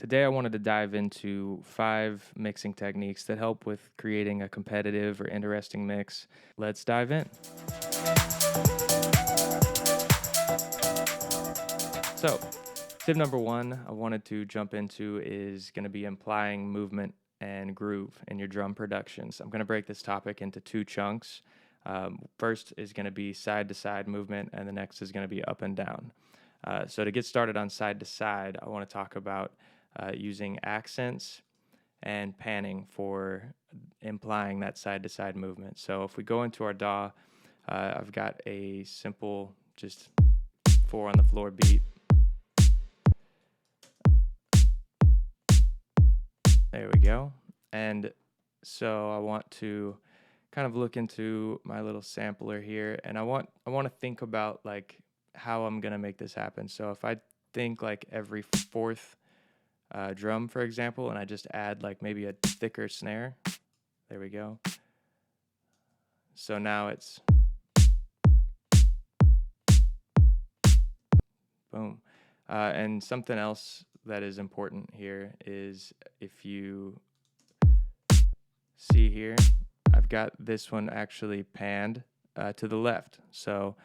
Today I wanted to dive into 5 mixing techniques that help with creating a competitive or interesting mix. Let's dive in. So, tip number one I wanted to jump into is going to be implying movement and groove in your drum productions. I'm going to break this topic into 2 chunks. First is going to be side to side movement, and the next is going to be up and down. So, to get started on side to side, I want to talk about using accents and panning for implying that side to side movement. So, if we go into our DAW, I've got a simple, just 4 on the floor beat. There we go. And so I want to kind of look into my little sampler here, and I want to think about like how I'm gonna make this happen. So if I think like every fourth drum, for example, and I just add like maybe a thicker snare. There we go. So now it's boom. And something else that is important here is if you see here, I've got this one actually panned to the left. So,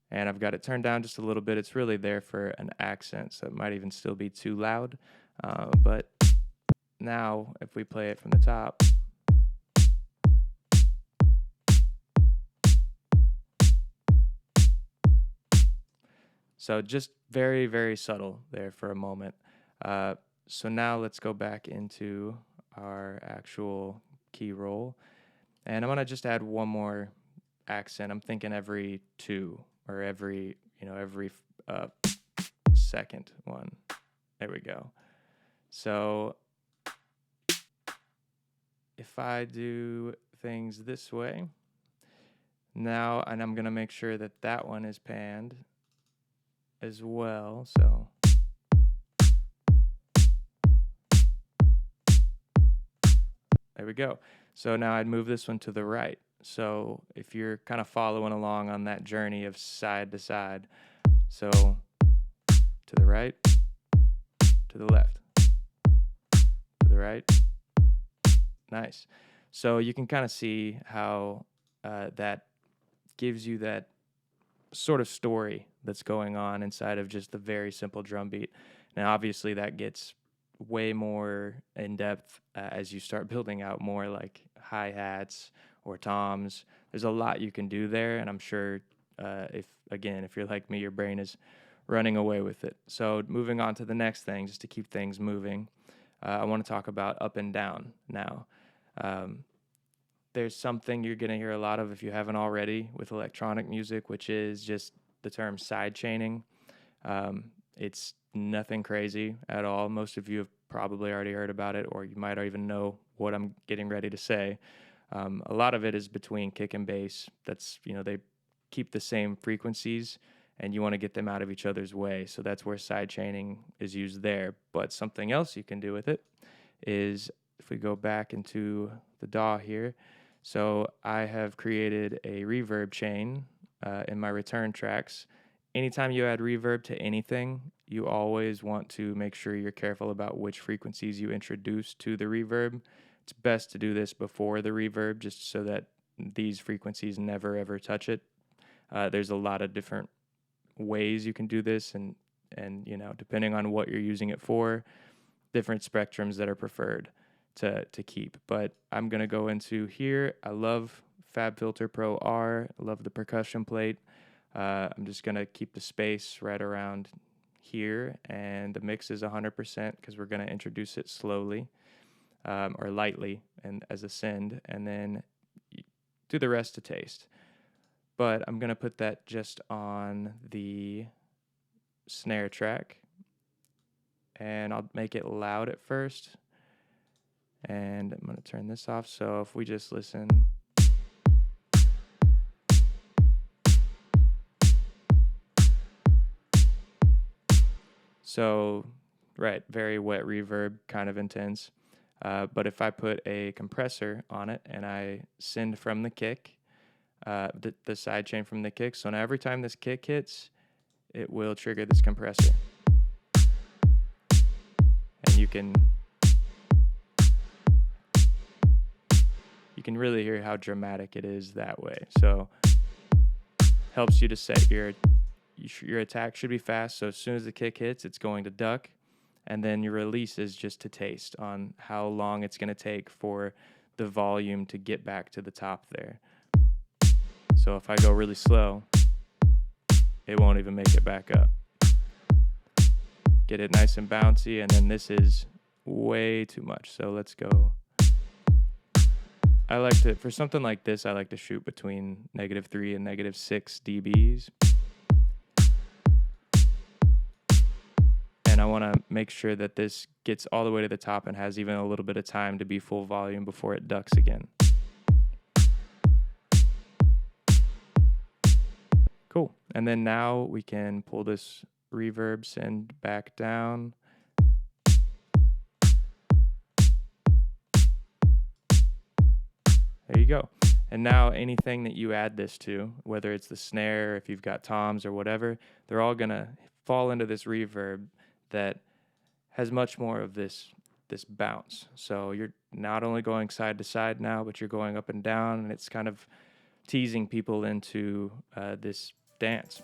and I've got it turned down just a little bit. It's really there for an accent, so it might even still be too loud. But now, if we play it from the top, so just very, very subtle there for a moment. So now let's go back into our actual key roll. And I'm going to just add one more accent. I'm thinking every 2 or every second one. There we go. So if I do things this way now, and I'm going to make sure that that one is panned as well. So there we go. So now I'd move this one to the right. So if you're kind of following along on that journey of side to side, so to the right, to the left, to the right. Nice. So you can kind of see how that gives you that sort of story that's going on inside of just the very simple drum beat. Now, obviously, that gets way more in depth as you start building out more like hi-hats or toms. There's a lot you can do there, and I'm sure if you're like me, your brain is running away with it. So moving on to the next thing, just to keep things moving, I want to talk about up and down now. There's something you're going to hear a lot of if you haven't already with electronic music, which is just the term side chaining. It's nothing crazy at all. Most of you have probably already heard about it, or you might even know what I'm getting ready to say. A lot of it is between kick and bass. That's, they keep the same frequencies, and you want to get them out of each other's way. So that's where side chaining is used there. But something else you can do with it is if we go back into the DAW here. So I have created a reverb chain in my return tracks. Anytime you add reverb to anything, you always want to make sure you're careful about which frequencies you introduce to the reverb. It's best to do this before the reverb, just so that these frequencies never ever touch it. There's a lot of different ways you can do this, and depending on what you're using it for, different spectrums that are preferred to keep. But I'm going to go into here. I love FabFilter Pro R. I love the percussion plate. I'm just going to keep the space right around here, and the mix is 100% because we're going to introduce it slowly or lightly and as a send, and then do the rest to taste. But I'm going to put that just on the snare track, and I'll make it loud at first. And I'm going to turn this off. So if we just listen. So, right, very wet reverb, kind of intense. But if I put a compressor on it and I send from the kick, the side chain from the kick, so now every time this kick hits, it will trigger this compressor. you can really hear how dramatic it is that way. So helps you to set your attack should be fast. So as soon as the kick hits, it's going to duck, and then your release is just to taste on how long it's going to take for the volume to get back to the top there. So if I go really slow, it won't even make it back up. Get it nice and bouncy, and then this is way too much. So let's go. I like to, for something like this, I like to shoot between -3 and -6 dBs. And I want to make sure that this gets all the way to the top and has even a little bit of time to be full volume before it ducks again. Cool. And then now we can pull this reverb send back down. There you go. And now anything that you add this to, whether it's the snare, if you've got toms or whatever, they're all going to fall into this reverb that has much more of this bounce. So you're not only going side to side now, but you're going up and down, and it's kind of teasing people into this dance.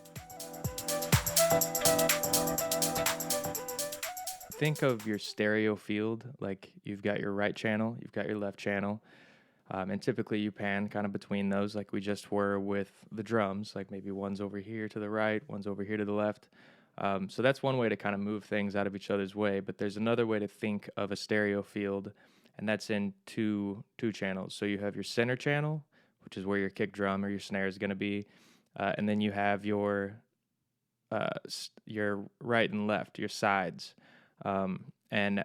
Think of your stereo field like you've got your right channel, you've got your left channel, and typically you pan kind of between those like we just were with the drums, like maybe one's over here to the right, one's over here to the left. So that's one way to kind of move things out of each other's way, but there's another way to think of a stereo field, and that's in two channels. So you have your center channel, which is where your kick drum or your snare is going to be, and then you have your right and left, your sides. And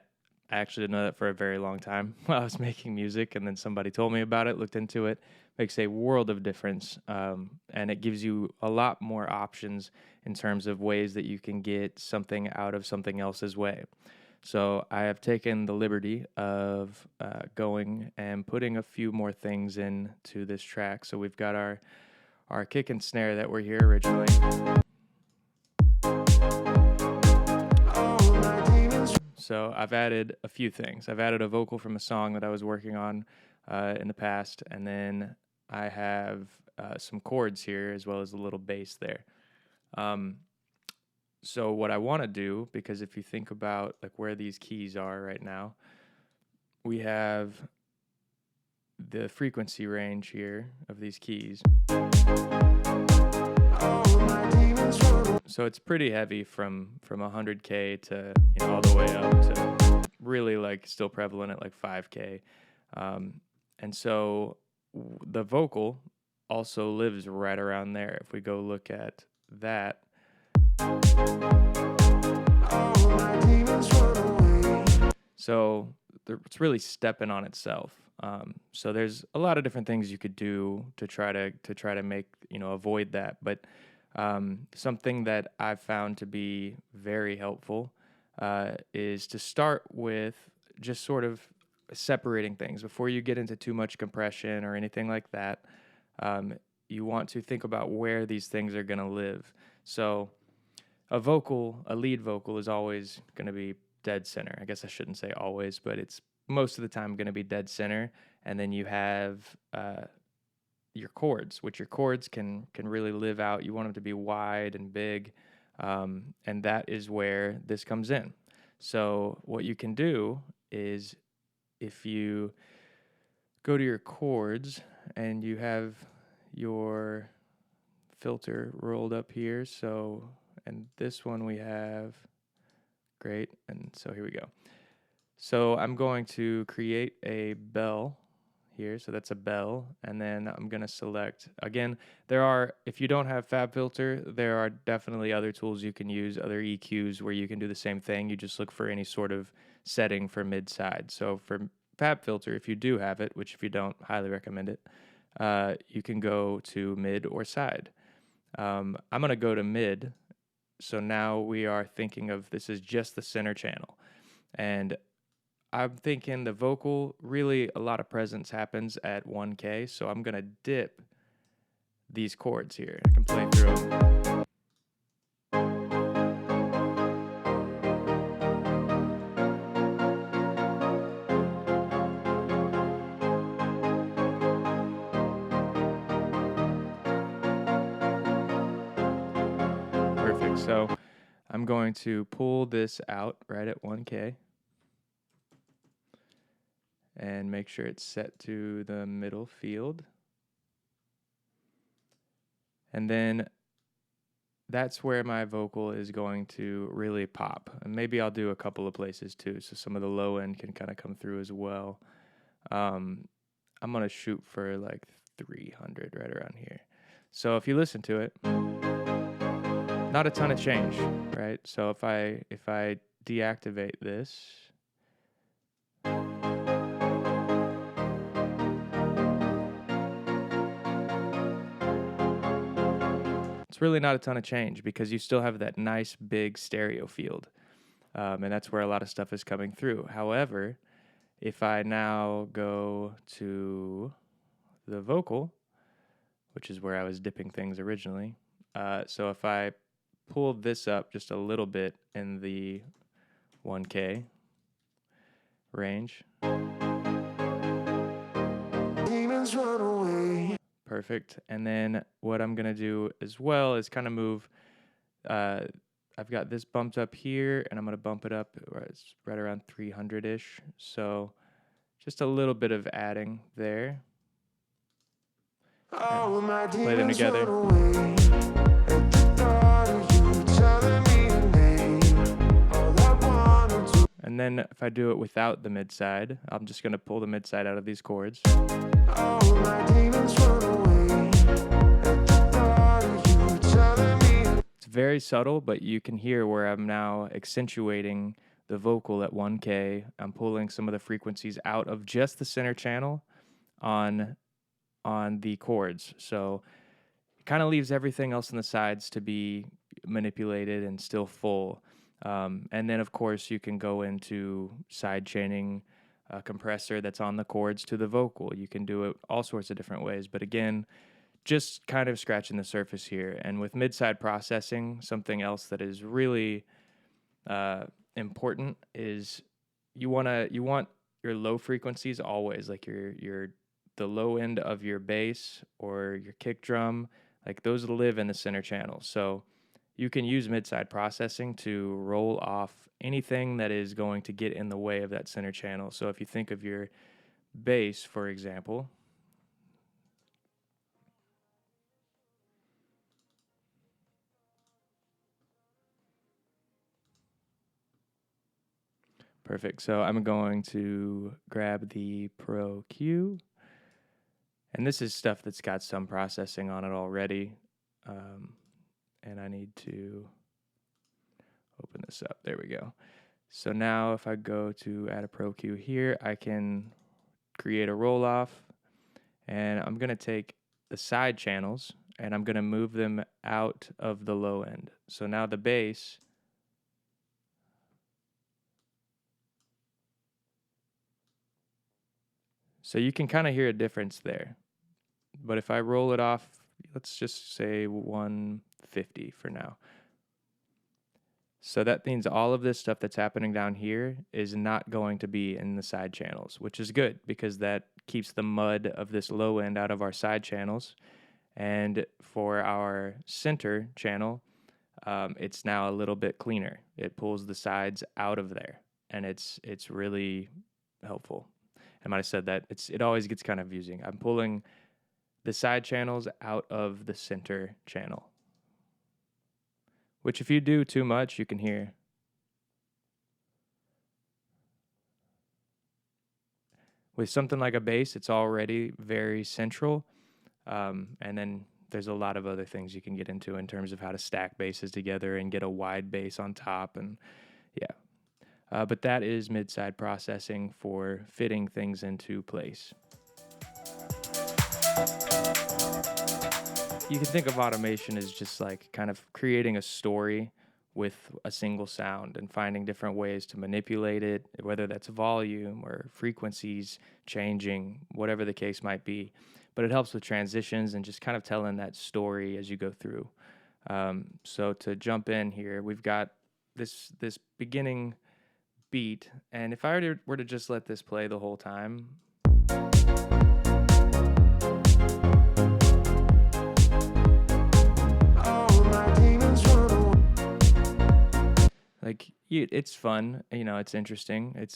I actually didn't know that for a very long time while I was making music, and then somebody told me about it, looked into it. Makes a world of difference, and it gives you a lot more options in terms of ways that you can get something out of something else's way. So I have taken the liberty of going and putting a few more things into this track. So we've got our kick and snare that were here originally. So I've added a few things. I've added a vocal from a song that I was working on in the past, and then I have some chords here as well as a little bass there. So what I want to do, because if you think about like where these keys are right now, we have the frequency range here of these keys. So it's pretty heavy from 100K to all the way up to really like still prevalent at like 5K. And so the vocal also lives right around there. If we go look at that, so it's really stepping on itself. So there's a lot of different things you could do to try to make avoid that, but something that I've found to be very helpful is to start with just sort of separating things before you get into too much compression or anything like that. You want to think about where these things are going to live. So a lead vocal is always going to be dead center. I guess I shouldn't say always, but it's most of the time going to be dead center. And then you have your chords, which your chords can really live out. You want them to be wide and big, and that is where this comes in. So what you can do is if you go to your chords and you have your filter rolled up here, so, and this one we have, great, and so here we go. So I'm going to create a bell here, so that's a bell, and then I'm going to select, again, if you don't have FabFilter, there are definitely other tools you can use, other EQs where you can do the same thing. You just look for any sort of setting for mid-side. So for FabFilter, if you do have it, which if you don't, highly recommend it, you can go to mid or side. I'm going to go to mid, so now we are thinking of this is just the center channel, and I'm thinking the vocal, really a lot of presence happens at 1K, so I'm going to dip these chords here. I can play through them. So I'm going to pull this out right at 1K and make sure it's set to the middle field. And then that's where my vocal is going to really pop. And maybe I'll do a couple of places too, so some of the low end can kind of come through as well. I'm going to shoot for like 300 right around here. So if you listen to it, not a ton of change, right? So if I deactivate this, it's really not a ton of change because you still have that nice big stereo field. And that's where a lot of stuff is coming through. However, if I now go to the vocal, which is where I was dipping things originally, so if I pull this up just a little bit in the 1K range, demons run away. Perfect. And then what I'm going to do as well is kind of move, I've got this bumped up here, and I'm going to bump it up right around 300-ish. So just a little bit of adding there. And play them together. And then if I do it without the mid side, I'm just going to pull the mid side out of these chords. It's very subtle, but you can hear where I'm now accentuating the vocal at 1K. I'm pulling some of the frequencies out of just the center channel on the chords. So it kind of leaves everything else on the sides to be manipulated and still full. And then, of course, you can go into side chaining a compressor that's on the chords to the vocal. You can do it all sorts of different ways. But again, just kind of scratching the surface here. And with mid-side processing, something else that is really important is you want your low frequencies always, like the low end of your bass or your kick drum, like those live in the center channel. So you can use mid-side processing to roll off anything that is going to get in the way of that center channel. So if you think of your bass, for example, perfect. So I'm going to grab the Pro Q, and this is stuff that's got some processing on it already. And I need to open this up. There we go. So now if I go to add a Pro Q here, I can create a roll off, and I'm going to take the side channels and I'm going to move them out of the low end. So now the bass so you can kind of hear a difference there. But if I roll it off, let's just say 150 for now. So that means all of this stuff that's happening down here is not going to be in the side channels, which is good because that keeps the mud of this low end out of our side channels. And for our center channel, it's now a little bit cleaner. It pulls the sides out of there, and it's really helpful. I might have said that. It always gets kind of confusing. I'm pulling the side channels out of the center channel, which if you do too much, you can hear. With something like a bass, it's already very central, and then there's a lot of other things you can get into in terms of how to stack basses together and get a wide bass on top, and yeah. But that is mid-side processing for fitting things into place. You can think of automation as just like kind of creating a story with a single sound and finding different ways to manipulate it, whether that's volume or frequencies changing, whatever the case might be. But it helps with transitions and just kind of telling that story as you go through. So to jump in here, we've got this beginning beat, and if I were to just let this play the whole time, Like it's fun, it's interesting.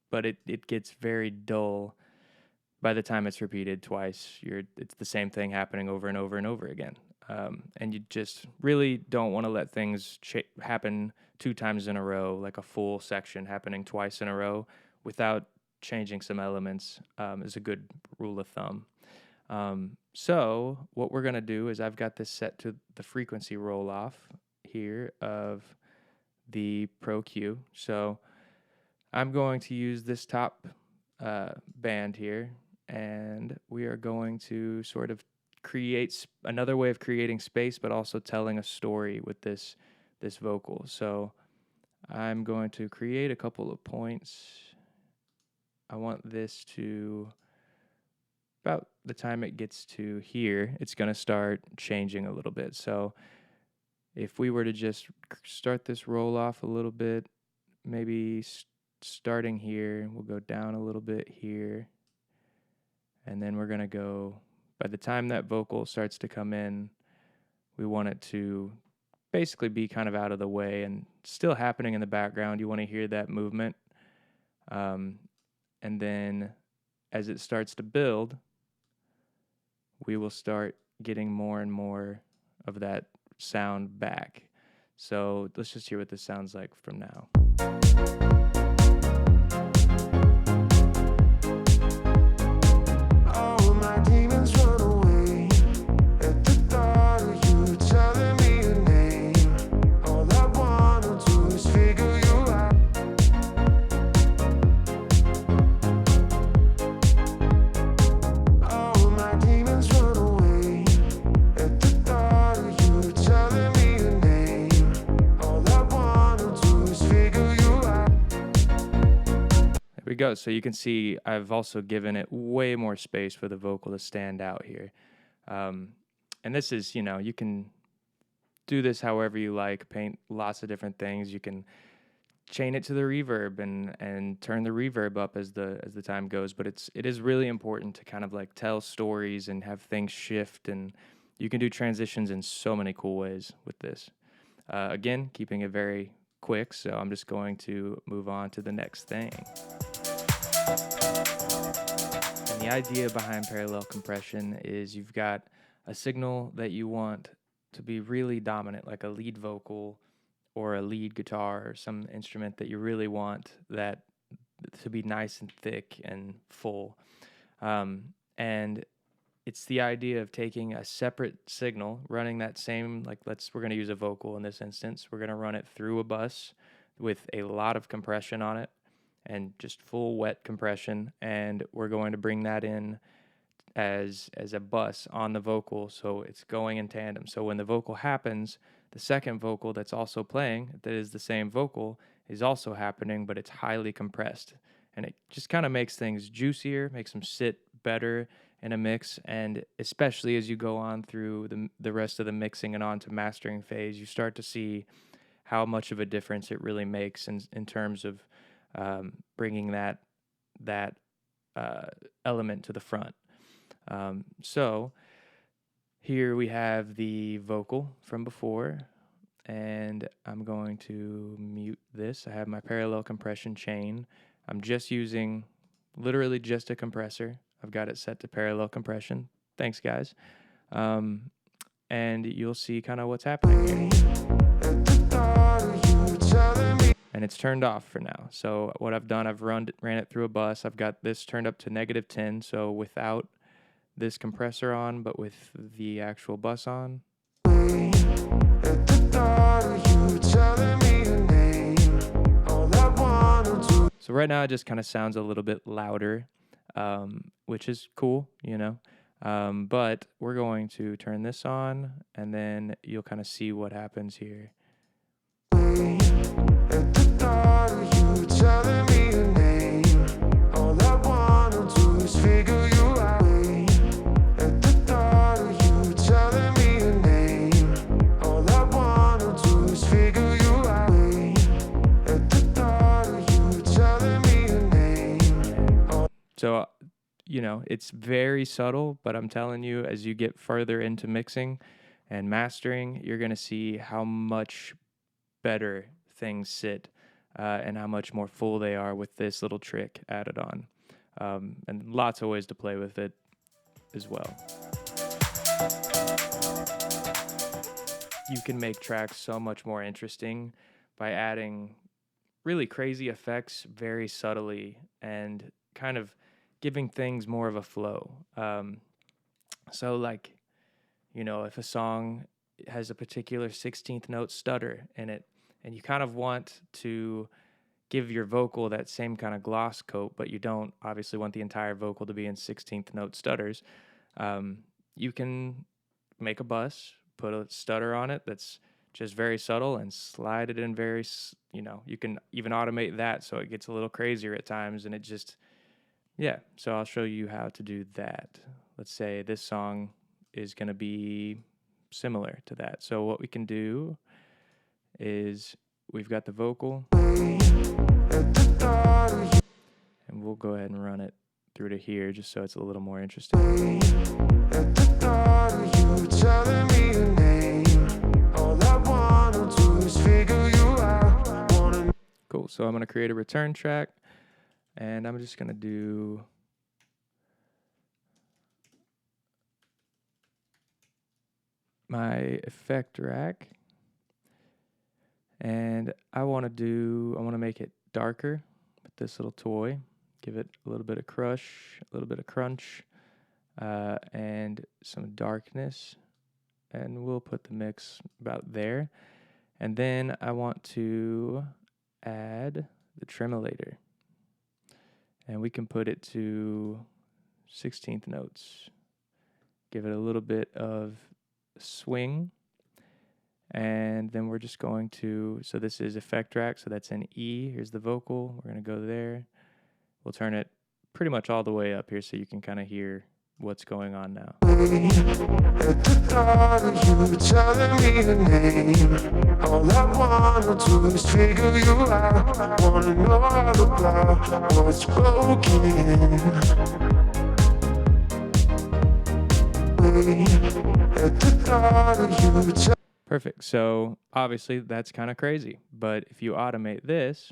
But it gets very dull by the time it's repeated twice. It's the same thing happening over and over and over again. And you just really don't want to let things happen 2 times in a row, like a full section happening twice in a row without changing some elements, is a good rule of thumb. So what we're going to do is I've got this set to the frequency roll off here of the Pro Q. So I'm going to use this top band here, and we are going to sort of create another way of creating space, but also telling a story with this vocal. So I'm going to create a couple of points. I want this to, about the time it gets to here, it's going to start changing a little bit. So if we were to just start this roll off a little bit, maybe starting here, we'll go down a little bit here. And then we're going to go, by the time that vocal starts to come in, we want it to basically be kind of out of the way and still happening in the background. You want to hear that movement. And then as it starts to build, we will start getting more and more of that sound back. So let's just hear what this sounds like from now. We go. So you can see I've also given it way more space for the vocal to stand out here. And this is, you can do this however you like, paint lots of different things. You can chain it to the reverb and turn the reverb up as the time goes. But it is really important to kind of like tell stories and have things shift. And you can do transitions in so many cool ways with this. Again, keeping it very quick. So I'm just going to move on to the next thing. And the idea behind parallel compression is you've got a signal that you want to be really dominant, like a lead vocal or a lead guitar or some instrument that you really want that to be nice and thick and full. And it's the idea of taking a separate signal, running that same, we're going to use a vocal in this instance. We're going to run it through a bus with a lot of compression on it, and just full wet compression, and we're going to bring that in as a bus on the vocal, so it's going in tandem. So when the vocal happens, the second vocal that's also playing, that is the same vocal, is also happening, but it's highly compressed. And it just kind of makes things juicier, makes them sit better in a mix, and especially as you go on through the rest of the mixing and on to mastering phase, you start to see how much of a difference it really makes in terms of bringing that element to the front. So here we have the vocal from before, and I'm going to mute this. I have my parallel compression chain. I'm just using literally just a compressor. I've got it set to parallel compression. Thanks, guys. And you'll see kind of what's happening here. And it's turned off for now. So what I've done, I've ran it through a bus. I've got this turned up to -10, so without this compressor on, but with the actual bus on. So right now it just kind of sounds a little bit louder, which is cool, but we're going to turn this on, and then you'll kind of see what happens here. So, it's very subtle, but I'm telling you, as you get further into mixing and mastering, you're going to see how much better things sit and how much more full they are with this little trick added on. And lots of ways to play with it as well. You can make tracks so much more interesting by adding really crazy effects very subtly and kind of giving things more of a flow. So, like, if a song has a particular 16th note stutter in it, and you kind of want to give your vocal that same kind of gloss coat, but you don't obviously want the entire vocal to be in 16th note stutters, you can make a bus, put a stutter on it that's just very subtle and slide it in very, you can even automate that so it gets a little crazier at times, and it just, yeah. So I'll show you how to do that. Let's say this song is going to be similar to that. So what we can do is we've got the vocal, and we'll go ahead and run it through to here just so it's a little more interesting. Cool. So I'm going to create a return track, and I'm just going to do my effect rack, and I want to make it darker with this little toy, give it a little bit of crush, a little bit of crunch, and some darkness, and we'll put the mix about there. And then I want to add the tremolator, and we can put it to 16th notes, give it a little bit of swing, and then we're just going to, so this is effect rack, so that's an E. Here's the vocal. We're going to go there. We'll turn it pretty much all the way up here so you can kind of hear what's going on now. At the thought of you telling me the name, all I wanna do is figure you out. I wanna know all about what's broken. At the thought of you. Perfect. So obviously that's kind of crazy, but if you automate this,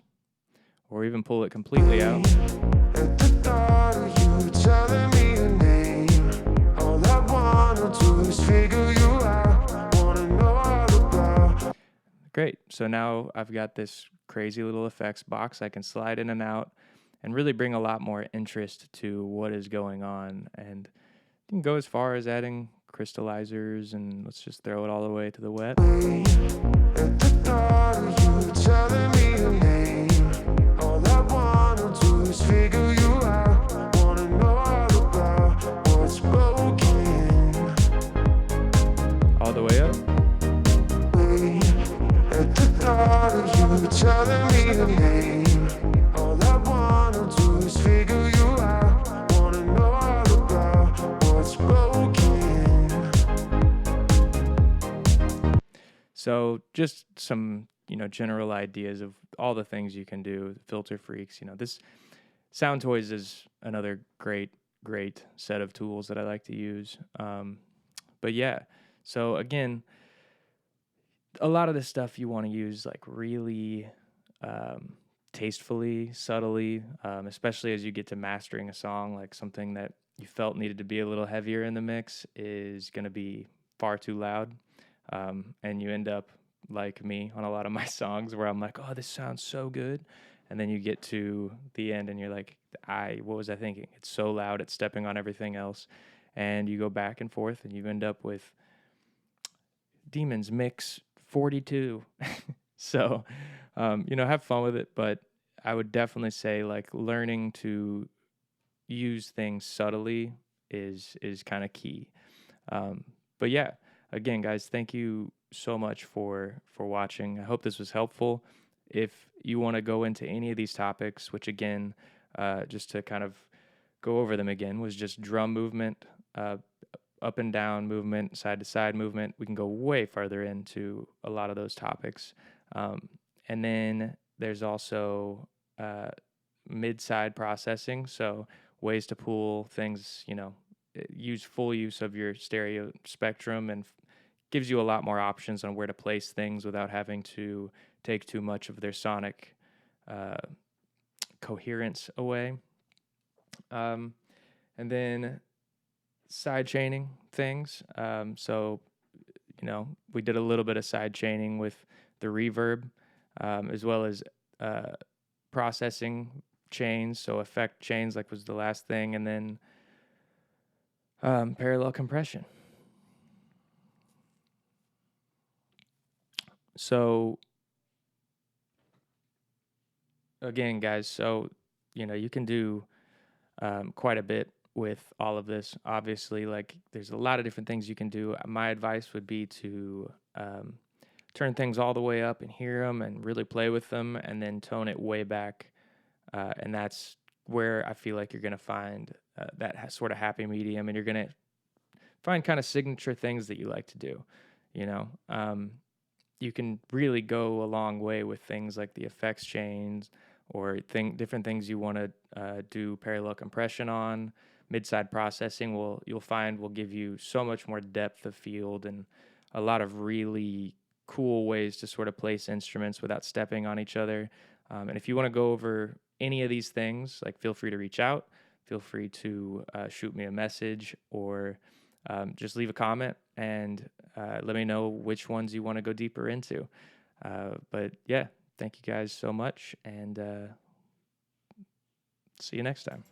or even pull it completely out. At the thought of you telling me the name, all I wanna do is figure you out. I wanna know all about. Great. So now I've got this crazy little effects box I can slide in and out and really bring a lot more interest to what is going on. And you can go as far as adding crystallizers, and let's just throw it all the way to the wet. At the thought of you telling me the name, all I wanna do is figure you out. I wanna know all about what's broken. All the way up. At the thought of you telling me the name, all I wanna do is figure you out. I wanna know all about what's broken. So just some, general ideas of all the things you can do. Filter Freaks, this Sound Toys is another great set of tools that I like to use. But yeah, so again, a lot of this stuff you want to use like really tastefully, subtly, especially as you get to mastering a song. Like something that you felt needed to be a little heavier in the mix is going to be far too loud. And you end up like me on a lot of my songs where I'm like, oh, this sounds so good. And then you get to the end and you're like, what was I thinking? It's so loud, it's stepping on everything else. And you go back and forth and you end up with Demons Mix 42. So, have fun with it. But I would definitely say like learning to use things subtly is kind of key. But yeah. Again, guys, thank you so much for watching. I hope this was helpful. If you want to go into any of these topics, which again, just to kind of go over them again, was just drum movement, up and down movement, side to side movement. We can go way further into a lot of those topics. And then there's also mid-side processing, so ways to pull things, use full use of your stereo spectrum and gives you a lot more options on where to place things without having to take too much of their sonic uh, coherence away. Um, and then side chaining things. So, we did a little bit of side chaining with the reverb, as well as uh, processing chains. So, effect chains, like was the last thing, and then parallel compression. So, again, guys, you can do quite a bit with all of this. Obviously, like there's a lot of different things you can do. My advice would be to turn things all the way up and hear them and really play with them, and then tone it way back. And that's where I feel like you're going to find that sort of happy medium, and you're going to find kind of signature things that you like to do. You know, you can really go a long way with things like the effects chains or different things you want to do parallel compression on. Mid-side processing you'll find will give you so much more depth of field and a lot of really cool ways to sort of place instruments without stepping on each other. And if you want to go over any of these things, like feel free to reach out. Feel free to shoot me a message or just leave a comment and let me know which ones you want to go deeper into. But yeah, thank you guys so much, and see you next time.